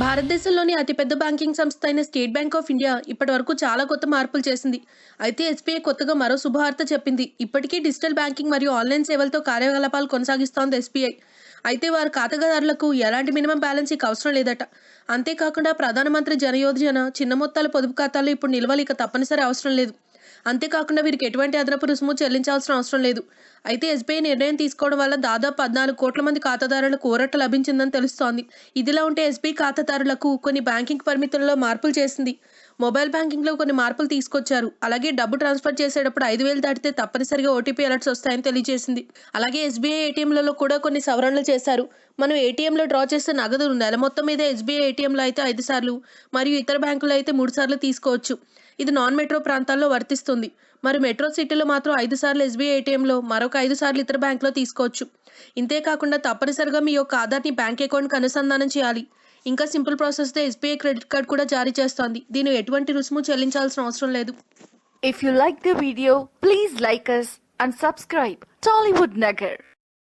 భారతదేశంలోని అతిపెద్ద బ్యాంకింగ్ సంస్థ అయిన స్టేట్ బ్యాంక్ ఆఫ్ ఇండియా ఇప్పటివరకు చాలా కొత్త మార్పులు చేసింది. అయితే ఎస్బీఐ కొత్తగా మరో శుభవార్త చెప్పింది. ఇప్పటికీ డిజిటల్ బ్యాంకింగ్ మరియు ఆన్లైన్ సేవలతో కార్యకలాపాలు కొనసాగిస్తోంది ఎస్బీఐ. అయితే వారి ఖాతాదారులకు ఎలాంటి మినిమం బ్యాలెన్స్ ఇక అవసరం లేదట. అంతేకాకుండా ప్రధానమంత్రి జనయోజన చిన్న మొత్తాల పొదుపు ఖాతాల్లో ఇప్పుడు నిల్వలు ఇక తప్పనిసరి అవసరం లేదు. అంతేకాకుండా వీరికి ఎటువంటి అదనపు రుసుము చెల్లించాల్సిన అవసరం లేదు. అయితే ఎస్బీఐ నిర్ణయం తీసుకోవడం వల్ల దాదాపు 14 కోట్ల మంది ఖాతాదారులకు ఊరట లభించిందని తెలుస్తోంది. ఇదిలా ఉంటే ఎస్బీఐ ఖాతాదారులకు కొన్ని బ్యాంకింగ్ పరిమితుల్లో మార్పులు చేసింది. మొబైల్ బ్యాంకింగ్లో కొన్ని మార్పులు తీసుకొచ్చారు. అలాగే డబ్బు ట్రాన్స్ఫర్ చేసేటప్పుడు 5,000 దాటితే తప్పనిసరిగా ఓటీపీ అలర్ట్స్ వస్తాయని తెలియజేసింది. అలాగే ఎస్బీఐ ఏటీఎంలలో కూడా కొన్ని సవరణలు చేశారు. మనం ఏటీఎంలో డ్రా చేస్తే నగదు నెల మొత్తం మీద ఎస్బీఐ ఏటీఎంలో అయితే 5 సార్లు మరియు ఇతర బ్యాంకుల్లో అయితే 3 సార్లు తీసుకోవచ్చు. ఇది నాన్ మెట్రో ప్రాంతాల్లో వర్తిస్తుంది. మరి మెట్రో సిటీలో మాత్రం 5 సార్లు ఎస్బీఐ ఏటీఎంలో, మరొక 5 సార్లు ఇతర బ్యాంకులో తీసుకోవచ్చు. ఇంతేకాకుండా తప్పనిసరిగా మీ యొక్క ఆధార్ని బ్యాంక్ అకౌంట్కి అనుసంధానం చేయాలి. ఇంకా సింపుల్ ప్రాసెస్తో ఎస్బీఐ క్రెడిట్ కార్డ్ కూడా జారీ చేస్తోంది. దీని ఎటువంటి రుసుము చెల్లించాల్సిన అవసరం లేదు. If you like the video, please like us and subscribe Tollywood Nagar.